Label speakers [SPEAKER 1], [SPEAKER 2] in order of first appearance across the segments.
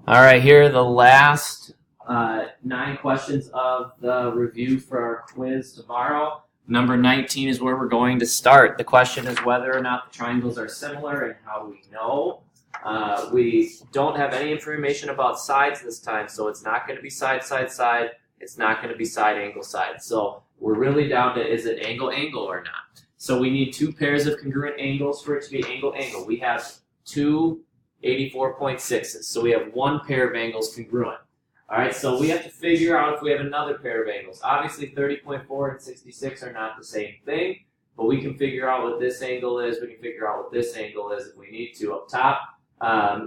[SPEAKER 1] All right, here are the last 9 questions of the review for our quiz tomorrow. Number 19 is where we're going to start. The question is whether or not the triangles are similar and how we know. We don't have any information about sides this time, so it's not going to be side, side, side. It's not going to be side, angle, side. So we're really down to is it angle, angle or not. So we need 2 pairs of congruent angles for it to be angle, angle. We have 2 84.6s. So we have 1 pair of angles congruent. All right, so we have to figure out if we have another pair of angles. Obviously, 30.4 and 66 are not the same thing, but we can figure out what this angle is. We can figure out what this angle is if we need to up top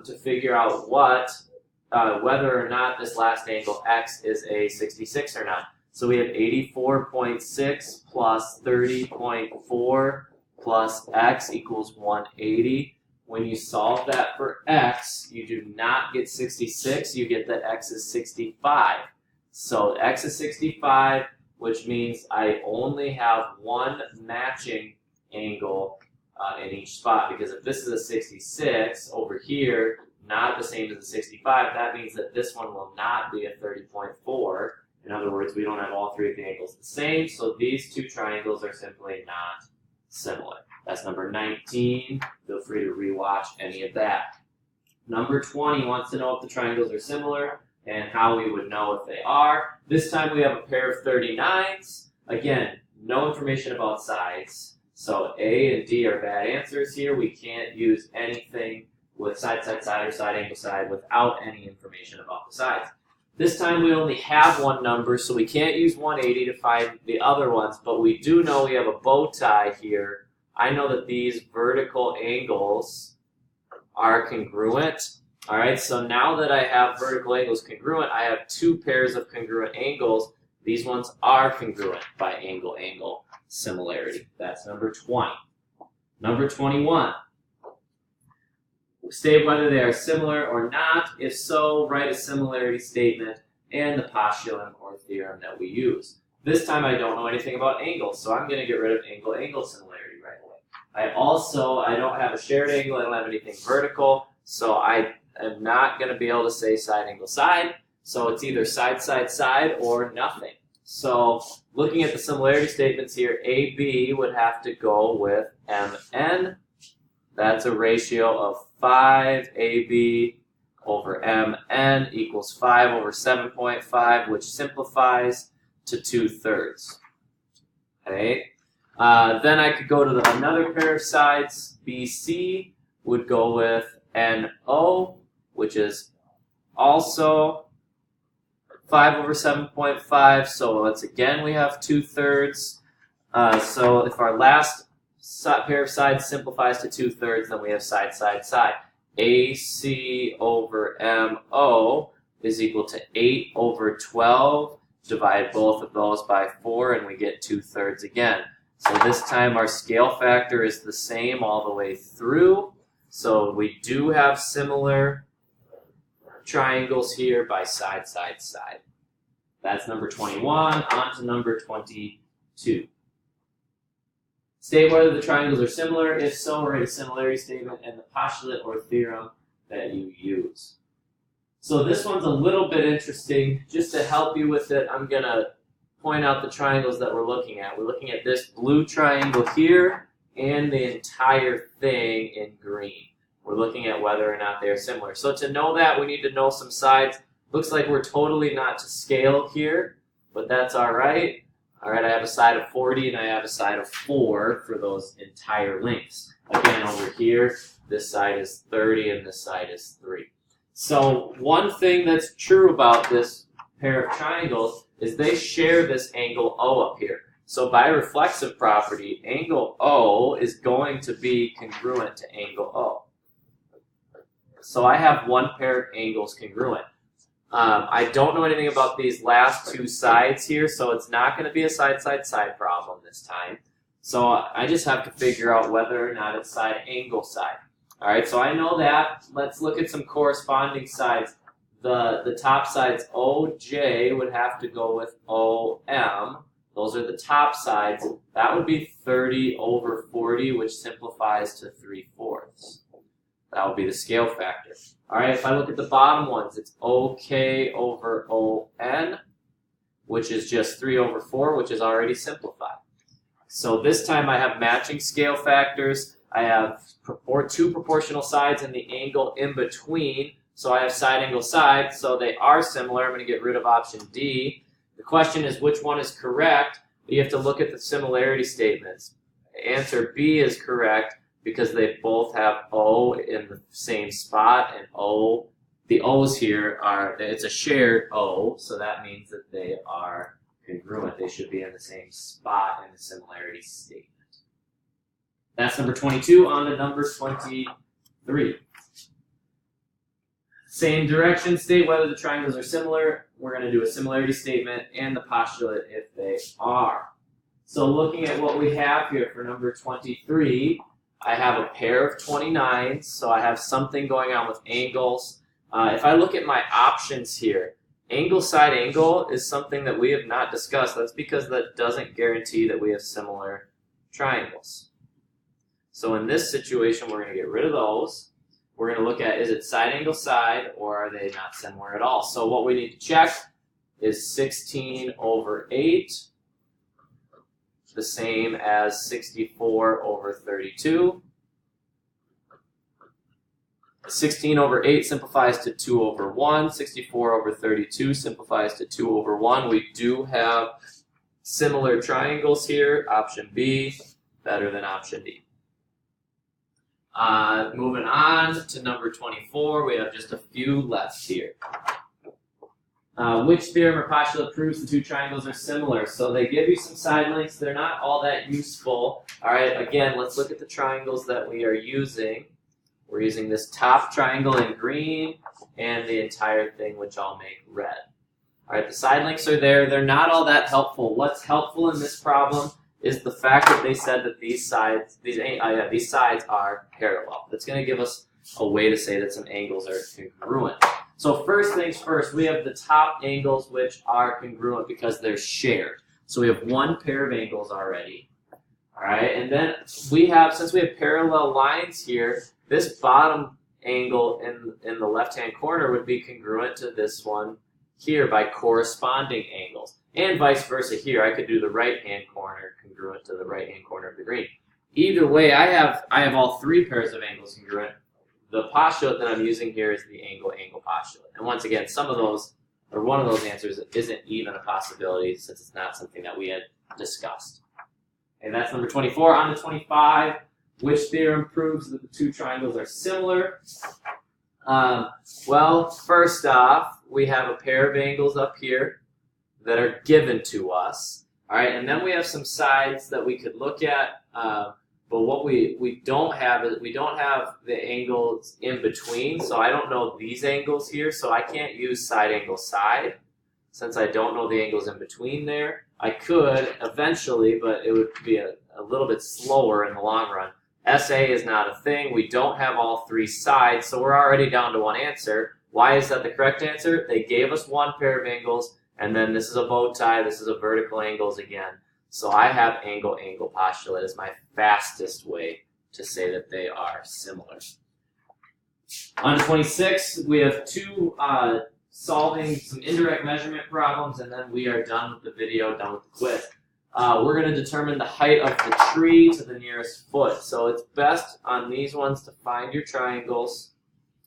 [SPEAKER 1] to figure out whether or not this last angle x is a 66 or not. So we have 84.6 plus 30.4 plus x equals 180. When you solve that for x, you do not get 66, you get that x is 65. So x is 65, which means I only have 1 matching angle in each spot, because if this is a 66 over here, not the same as a 65, that means that this one will not be a 30.4. In other words, we don't have all 3 of the angles the same, so these 2 triangles are simply not similar. That's number 19. Feel free to rewatch any of that. Number 20 wants to know if the triangles are similar and how we would know if they are. This time we have a pair of 39s. Again, no information about sides. So A and D are bad answers here. We can't use anything with side, side, side, or side, angle, side without any information about the sides. This time we only have 1 number, so we can't use 180 to find the other ones, but we do know we have a bow tie here. I know that these vertical angles are congruent. All right, so now that I have vertical angles congruent, I have 2 pairs of congruent angles. These ones are congruent by angle, angle similarity. That's number 20. Number 21. State whether they are similar or not. If so, write a similarity statement and the postulate or theorem that we use. This time I don't know anything about angles, so I'm going to get rid of angle, angle similarity right away. I don't have a shared angle, I don't have anything vertical, so I am not going to be able to say side, angle, side. So it's either side, side, side, or nothing. So looking at the similarity statements here, AB would have to go with MN. That's a ratio of 5 AB over MN equals 5 over 7.5, which simplifies to 2/3. Okay. Then I could go to another pair of sides. BC would go with NO, which is also 5 over 7.5. So once again, we have 2/3. So if our last pair of sides simplifies to 2/3, then we have side, side, side. AC over MO is equal to 8 over 12. Divide both of those by 4, and we get 2/3 again. So this time our scale factor is the same all the way through. So we do have similar triangles here by side, side, side. That's number 21. On to number 22. State whether the triangles are similar. If so, write a similarity statement and the postulate or theorem that you use. So this one's a little bit interesting. Just to help you with it, I'm going to point out the triangles that we're looking at. We're looking at this blue triangle here and the entire thing in green. We're looking at whether or not they are similar. So to know that, we need to know some sides. Looks like we're totally not to scale here, but that's all right. All right, I have a side of 40 and I have a side of 4 for those entire lengths. Again, over here, this side is 30 and this side is 3. So one thing that's true about this pair of triangles is they share this angle O up here. So by reflexive property, angle O is going to be congruent to angle O. So I have 1 pair of angles congruent. I don't know anything about these last 2 sides here, so it's not going to be a side, side, side problem this time. So I just have to figure out whether or not it's side, angle, side. All right, so I know that. Let's look at some corresponding sides. The top sides OJ would have to go with OM. Those are the top sides. That would be 30 over 40, which simplifies to 3/4. That will be the scale factor. All right, if I look at the bottom ones, it's OK over ON, which is just 3 over 4, which is already simplified. So this time I have matching scale factors. I have two proportional sides and the angle in between. So I have side angle side, so they are similar. I'm going to get rid of option D. The question is which one is correct. You have to look at the similarity statements. Answer B is correct because they both have O in the same spot, and O, the O's here are, it's a shared O, so that means that they are congruent. They should be in the same spot in the similarity statement. That's number 22. On to number 23. Same direction, state whether the triangles are similar. We're going to do a similarity statement and the postulate if they are. So looking at what we have here for number 23, I have a pair of 29s, so I have something going on with angles. If I look at my options here, angle side angle is something that we have not discussed. That's because that doesn't guarantee that we have similar triangles. So in this situation, we're going to get rid of those. We're going to look at, is it side angle side, or are they not similar at all? So what we need to check is 16 over 8, the same as 64 over 32. 16 over 8 simplifies to 2 over 1. 64 over 32 simplifies to 2 over 1. We do have similar triangles here. Option B, better than option D. Moving on to number 24, we have just a few left here. Which theorem or postulate proves the two triangles are similar? So they give you some side links. They're not all that useful. All right, again, let's look at the triangles that we are using. We're using this top triangle in green and the entire thing, which I'll make red. All right, the side links are there. They're not all that helpful. What's helpful in this problem is the fact that they said that these sides are parallel. That's going to give us a way to say that some angles are congruent. So first things first, we have the top angles which are congruent because they're shared. So we have one pair of angles already. All right, and then we have, since we have parallel lines here, this bottom angle in the left-hand corner would be congruent to this one here by corresponding angles. And vice versa here, I could do the right-hand corner congruent to the right-hand corner of the green. Either way, I have all three pairs of angles congruent. The postulate that I'm using here is the angle-angle postulate. And once again, some of those, or one of those answers isn't even a possibility since it's not something that we had discussed. And that's number 24. On to 25. Which theorem proves that the two triangles are similar? Well, first off, we have a pair of angles up here that are given to us. All right, and then we have some sides that we could look at. But what we don't have is we don't have the angles in between. So I don't know these angles here, so I can't use side angle side since I don't know the angles in between there. I could eventually, but it would be a little bit slower in the long run. SA is not a thing. We don't have all three sides, so we're already down to one answer. Why is that the correct answer? They gave us one pair of angles, and then this is a bow tie, this is a vertical angles again. So I have angle-angle postulate as my fastest way to say that they are similar. On to 26, we have two solving some indirect measurement problems, and then we are done with the video, done with the quiz. We're going to determine the height of the tree to the nearest foot. So it's best on these ones to find your triangles.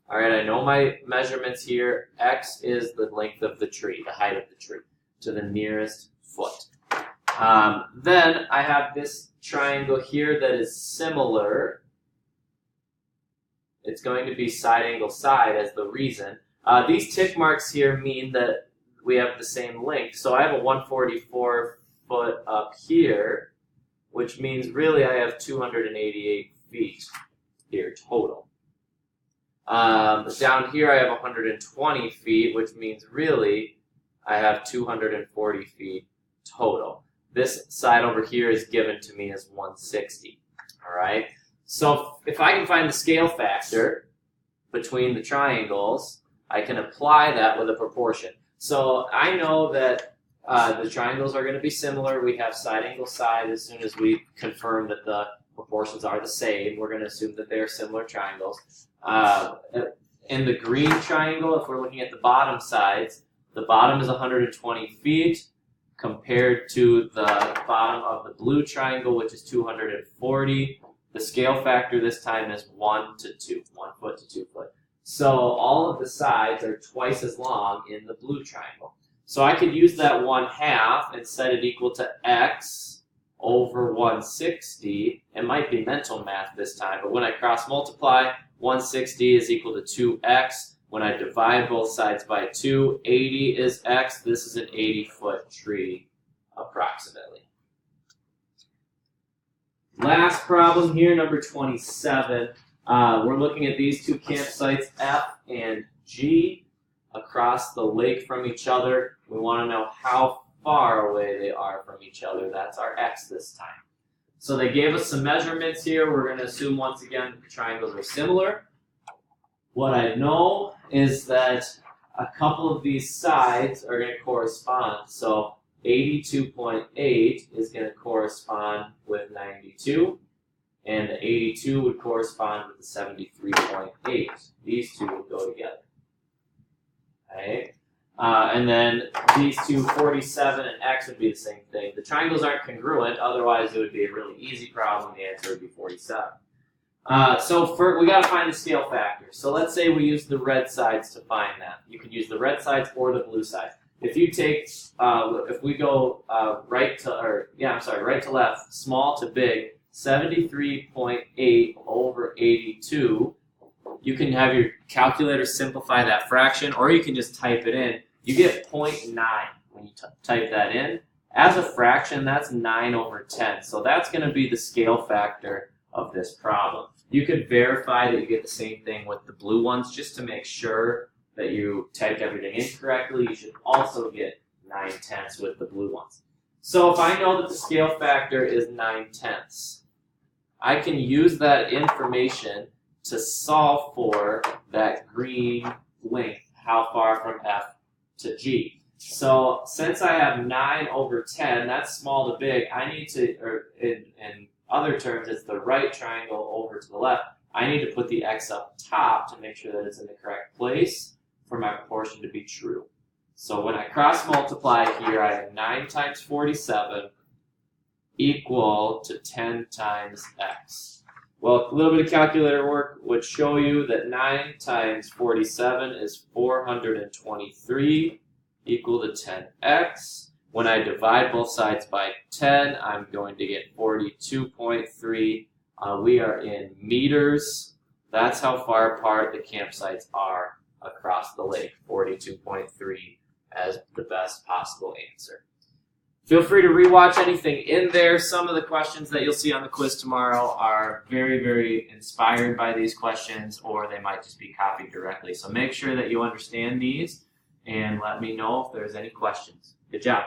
[SPEAKER 1] All right, I know my measurements here. X is the length of the tree, the height of the tree, to the nearest foot. Then I have this triangle here that is similar. It's going to be side angle side as the reason. These tick marks here mean that we have the same length. So I have a 144 foot up here, which means really I have 288 feet here total. Down here I have 120 feet, which means really I have 240 feet total. This side over here is given to me as 160. All right. So if I can find the scale factor between the triangles, I can apply that with a proportion. So I know that the triangles are going to be similar. We have side angle side. As soon as we confirm that the proportions are the same, we're going to assume that they are similar triangles. In the green triangle, if we're looking at the bottom sides, the bottom is 120 feet compared to the bottom of the blue triangle, which is 240. The scale factor this time is 1 to 2, 1 foot to 2 foot. So all of the sides are twice as long in the blue triangle. So I could use that 1/2 and set it equal to x over 160. It might be mental math this time, but when I cross multiply, 160 is equal to 2x. When I divide both sides by 2, 80 is x. This is an 80-foot tree, approximately. Last problem here, number 27. We're looking at these two campsites, F and G, across the lake from each other. We want to know how far away they are from each other. That's our x this time. So they gave us some measurements here. We're going to assume once again that the triangles are similar. What I know is that a couple of these sides are going to correspond. So 82.8 is going to correspond with 92, and the 82 would correspond with the 73.8. These two would go together. Okay. And then these two, 47 and x, would be the same thing. The triangles aren't congruent, otherwise it would be a really easy problem. The answer would be 47. So we got to find the scale factor. So let's say we use the red sides to find that. You could use the red sides or the blue sides. If you take, if we go right to left, small to big, 73.8 over 82. You can have your calculator simplify that fraction, or you can just type it in. You get 0.9 when you type that in. As a fraction, that's 9 over 10. So that's going to be the scale factor of this problem. You could verify that you get the same thing with the blue ones just to make sure that you typed everything in correctly. You should also get 9/10 with the blue ones. So if I know that the scale factor is 9/10, I can use that information to solve for that green length, how far from F to G. So since I have 9 over 10, that's small to big, I need to, or in other terms, it's the right triangle over to the left. I need to put the x up top to make sure that it's in the correct place for my proportion to be true. So when I cross multiply here, I have 9 times 47 equal to 10 times x. Well, a little bit of calculator work would show you that 9 times 47 is 423 equal to 10x. When I divide both sides by 10, I'm going to get 42.3. We are in meters. That's how far apart the campsites are across the lake, 42.3 as the best possible answer. Feel free to rewatch anything in there. Some of the questions that you'll see on the quiz tomorrow are very, very inspired by these questions, or they might just be copied directly. So make sure that you understand these and let me know if there's any questions. Good job.